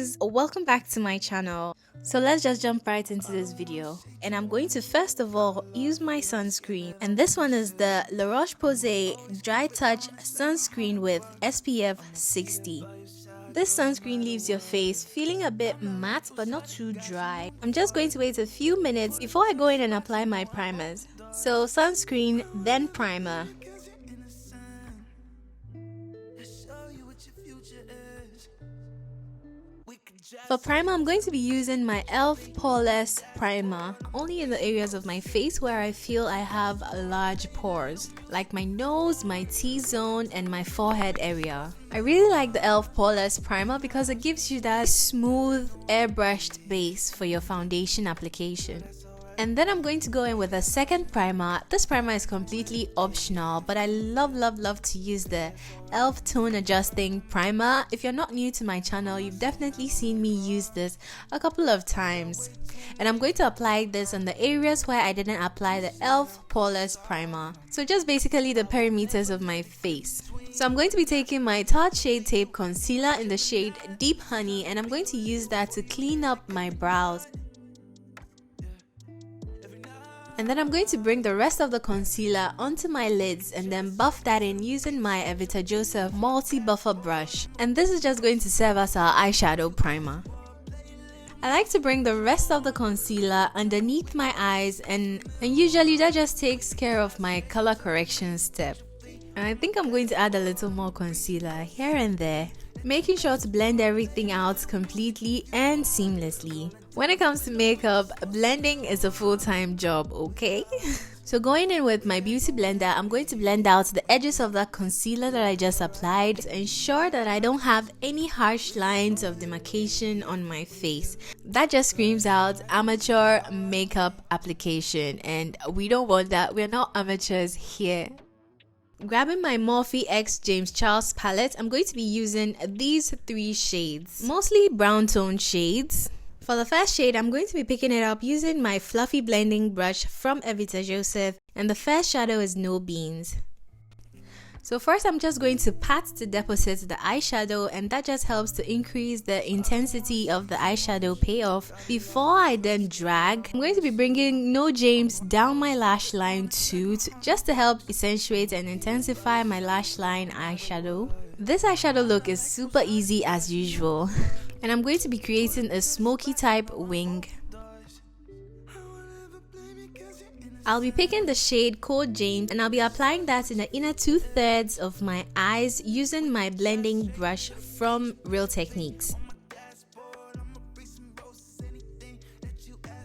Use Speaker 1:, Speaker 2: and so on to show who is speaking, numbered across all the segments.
Speaker 1: guys, welcome back to my channel. So let's just jump right into this video, and I'm going to first of all use my sunscreen, and this one is the La Roche-Posay Dry Touch Sunscreen with SPF 60. This sunscreen leaves your face feeling a bit matte but not too dry. I'm just going to wait a few minutes before I go in and apply my primers. So sunscreen, then primer. For primer, I'm going to be using my e.l.f. Poreless Primer, only in the areas of my face where I feel I have large pores, like my nose, my T-zone, and my forehead area. I really like the e.l.f. Poreless Primer because it gives you that smooth, airbrushed base for your foundation application. And then I'm going to go in with a second primer. This primer is completely optional, but I love to use the e.l.f. Tone Adjusting Primer. If you're not new to my channel, you've definitely seen me use this a couple of times. And I'm going to apply this on the areas where I didn't apply the e.l.f. Poreless Primer. So just basically the perimeters of my face. So I'm going to be taking my Tarte Shade Tape Concealer in the shade Deep Honey, and I'm going to use that to clean up my brows. And then I'm going to bring the rest of the concealer onto my lids and then buff that in using my Evita Joseph multi-buffer brush. And this is just going to serve as our eyeshadow primer. I like to bring the rest of the concealer underneath my eyes, and usually that just takes care of my color correction step. And I think I'm going to add a little more concealer here and there, making sure to blend everything out completely and seamlessly. When it comes to makeup, blending is a full-time job, okay? So going in with my beauty blender, I'm going to blend out the edges of that concealer that I just applied to ensure that I don't have any harsh lines of demarcation on my face. That just screams out amateur makeup application, and we don't want that. We're not amateurs here. Grabbing my Morphe X James Charles palette, I'm going to be using these three shades, mostly brown tone shades. For the first shade, I'm going to be picking it up using my fluffy blending brush from Evita Joseph, and the first shadow is No Beans. So first, I'm just going to pat to deposit the eyeshadow, and that just helps to increase the intensity of the eyeshadow payoff. Before I then drag, I'm going to be bringing No James down my lash line too, just to help accentuate and intensify my lash line eyeshadow. This eyeshadow look is super easy as usual. And I'm going to be creating a smoky type wing. I'll be picking the shade Code James, and I'll be applying that in the inner 2/3 of my eyes using my blending brush from Real Techniques.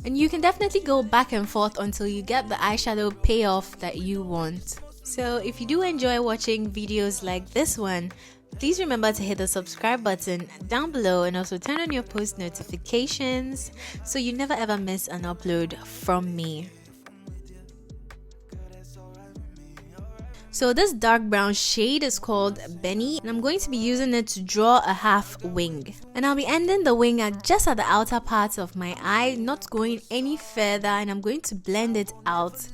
Speaker 1: And you can definitely go back and forth until you get the eyeshadow payoff that you want. So if you do enjoy watching videos like this one, please remember to hit the subscribe button down below, and also turn on your post notifications so you never ever miss an upload from me. So this dark brown shade is called Benny, and I'm going to be using it to draw a half wing. And I'll be ending the wing just at the outer part of my eye, not going any further, and I'm going to blend it out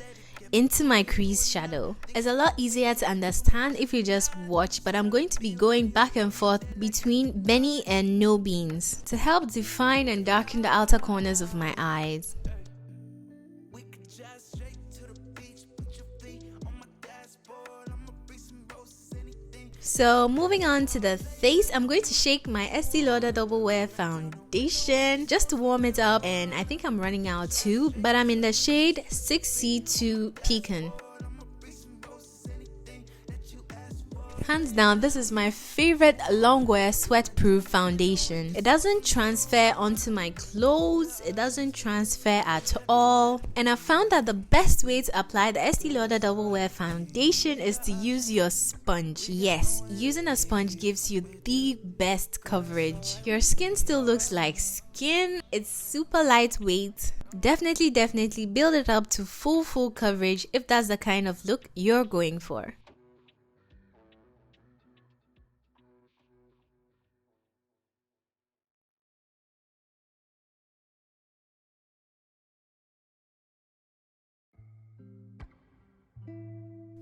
Speaker 1: into my crease shadow. It's a lot easier to understand if you just watch, but I'm going to be going back and forth between Benny and No Beans to help define and darken the outer corners of my eyes. So moving on to the face, I'm going to shake my Estee Lauder Double Wear Foundation just to warm it up, and I think I'm running out too, but I'm in the shade 6C2 Pecan. Hands down, this is my favorite long wear sweat-proof foundation. It doesn't transfer onto my clothes, it doesn't transfer at all. And I found that the best way to apply the Estee Lauder Double Wear Foundation is to use your sponge. Yes, using a sponge gives you the best coverage. Your skin still looks like skin, it's super lightweight. Definitely build it up to full coverage if that's the kind of look you're going for.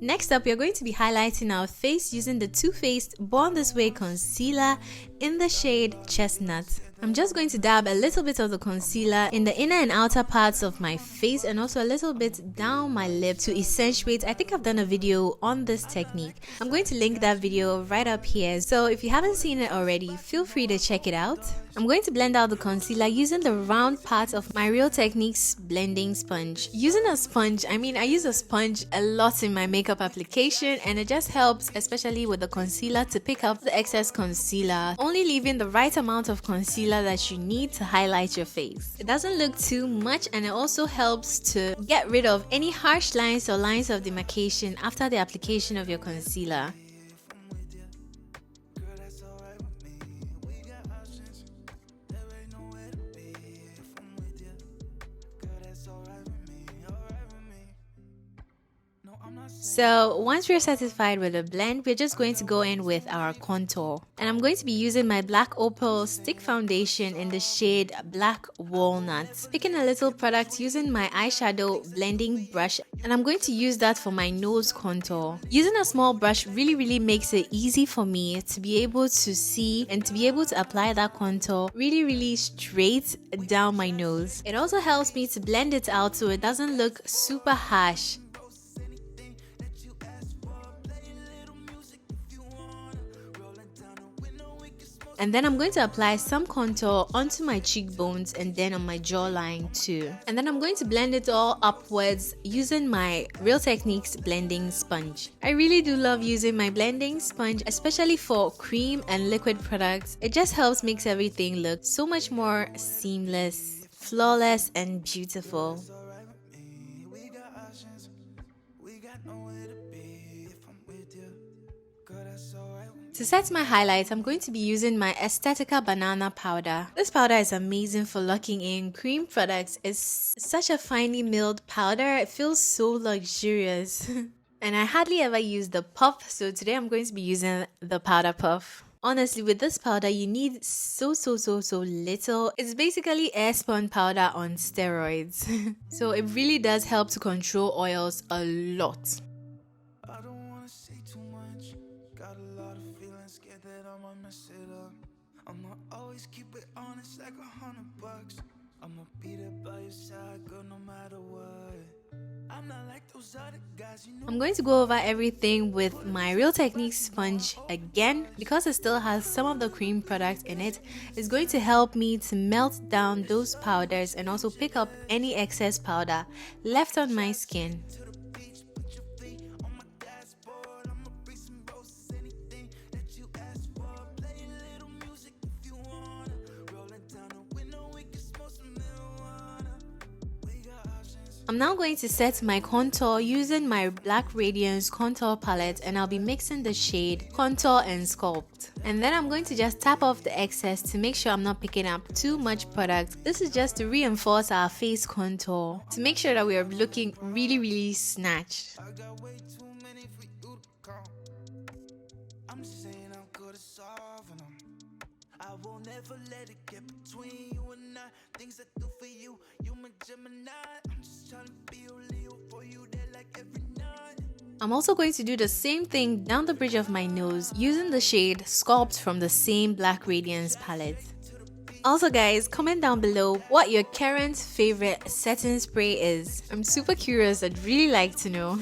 Speaker 1: Next up, we're going to be highlighting our face using the Too Faced Born This Way Concealer in the shade Chestnut. I'm just going to dab a little bit of the concealer in the inner and outer parts of my face and also a little bit down my lip to accentuate. I think I've done a video on this technique. I'm going to link that video right up here. So if you haven't seen it already, feel free to check it out. I'm going to blend out the concealer using the round part of my Real Techniques blending sponge. Using a sponge, I use a sponge a lot in my makeup application, and it just helps, especially with the concealer, to pick up the excess concealer, only leaving the right amount of concealer that you need to highlight your face. It doesn't look too much, and it also helps to get rid of any harsh lines or lines of demarcation after the application of your concealer. So once we're satisfied with the blend, we're just going to go in with our contour. And I'm going to be using my Black Opal Stick Foundation in the shade Black Walnut. Picking a little product using my eyeshadow blending brush, and I'm going to use that for my nose contour. Using a small brush really makes it easy for me to be able to see and to be able to apply that contour really straight down my nose. It also helps me to blend it out so it doesn't look super harsh. And then I'm going to apply some contour onto my cheekbones and then on my jawline too. And then I'm going to blend it all upwards using my Real Techniques blending sponge. I really do love using my blending sponge, especially for cream and liquid products. It just helps make everything look so much more seamless, flawless, and beautiful. To set my highlights, I'm going to be using my Estetica Banana Powder. This powder is amazing for locking in cream products. It's such a finely milled powder. It feels so luxurious. And I hardly ever use the puff, so today I'm going to be using the powder puff. Honestly, with this powder, you need so little. It's basically air spun powder on steroids. So it really does help to control oils a lot.
Speaker 2: I'ma always keep it honest like $100. I'ma beat it by your side, girl, no matter what. I'm not like those other guys, you know.
Speaker 1: I'm going to go over everything with my Real Techniques sponge again because it still has some of the cream products in it. It's going to help me to melt down those powders and also pick up any excess powder left on my skin. I'm now going to set my contour using my Black Radiance contour palette, and I'll be mixing the shade Contour and Sculpt. And then I'm going to just tap off the excess to make sure I'm not picking up too much product. This is just to reinforce our face contour, to make sure that we are looking really snatched.
Speaker 2: I will never let it get between you and I. Things I do for you, you my Gemini. I'm just trying to be a Leo for you there like every night.
Speaker 1: I'm also going to do the same thing down the bridge of my nose using the shade Sculpt from the same Black Radiance palette. Also guys, comment down below what your current favorite setting spray is. I'm super curious, I'd really like to know.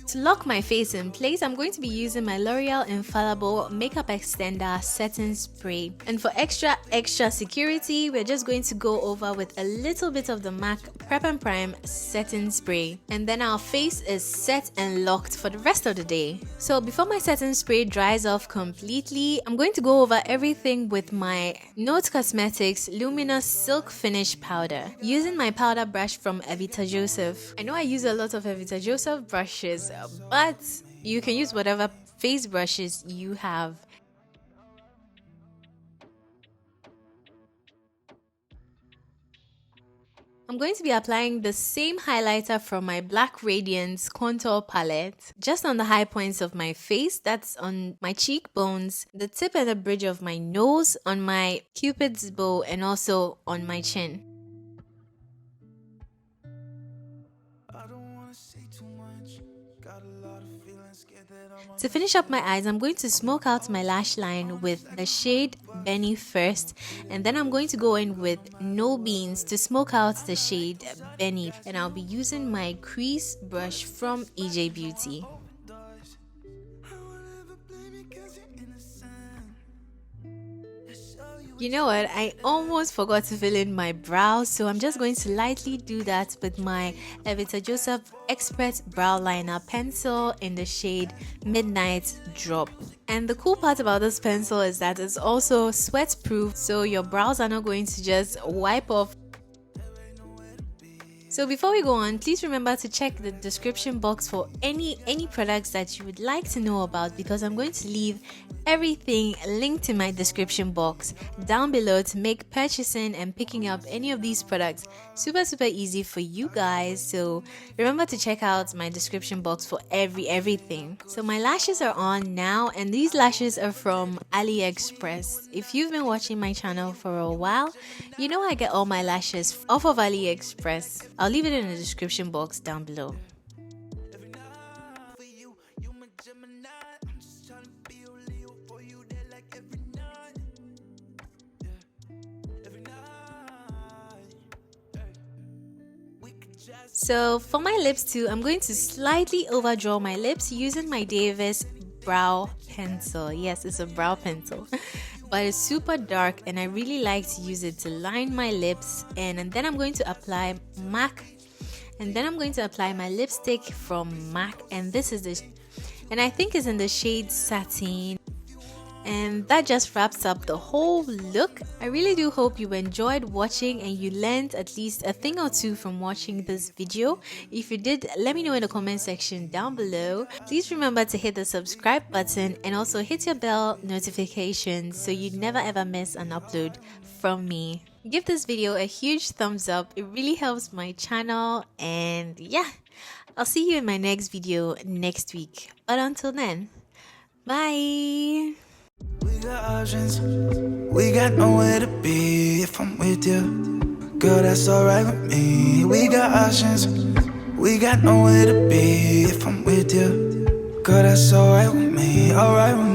Speaker 1: To lock my face in place, I'm going to be using my L'Oreal Infallible Makeup Extender Setting Spray. And for extra security, we're just going to go over with a little bit of the MAC Prep and Prime Setting Spray. And then our face is set and locked for the rest of the day. So before my setting spray dries off completely, I'm going to go over everything with my Note Cosmetics Luminous Silk Finish Powder using my powder brush from Evita Joseph. I know I use a lot of Evita Joseph brushes, but you can use whatever face brushes you have. I'm going to be applying the same highlighter from my Black Radiance contour palette just on the high points of my face. That's on my cheekbones, the tip and the bridge of my nose, on my cupid's bow, and also on my chin.
Speaker 2: I don't wanna say too much, Got a lot of feelings, scared that I'm
Speaker 1: To finish up my eyes, I'm going to smoke out my lash line with the shade Benny first, and then I'm going to go in with No Beans to smoke out the shade Benny, and I'll be using my crease brush from EJ Beauty. You know what, I almost forgot to fill in my brows, so I'm just going to lightly do that with my Evita Joseph Expert Brow Liner pencil in the shade Midnight Drop. And the cool part about this pencil is that it's also sweat proof, so your brows are not going to just wipe off. So before we go on, please remember to check the description box for any products that you would like to know about, because I'm going to leave everything linked in my description box down below to make purchasing and picking up any of these products super easy for you guys. So remember to check out my description box for everything. So my lashes are on now, and these lashes are from AliExpress. If you've been watching my channel for a while, you know I get all my lashes off of AliExpress. I'll leave it in the description box down below. So for my lips too, I'm going to slightly overdraw my lips using my Davis brow pencil. Yes, it's a brow pencil. But it's super dark, and I really like to use it to line my lips. And then I'm going to apply MAC, and then I'm going to apply my lipstick from MAC, and this is the, and I think it's in the shade Satin. And that just wraps up the whole look. I really do hope you enjoyed watching and you learned at least a thing or two from watching this video. If you did, let me know in the comment section down below. Please remember to hit the subscribe button and also hit your bell notifications so you never ever miss an upload from me. Give this video a huge thumbs up. It really helps my channel, and yeah, I'll see you in my next video next week. But until then, bye.
Speaker 2: We got options, we got nowhere to be. If I'm with you, girl, that's alright with me. We got options, we got nowhere to be. If I'm with you, girl, that's alright with me, alright with me.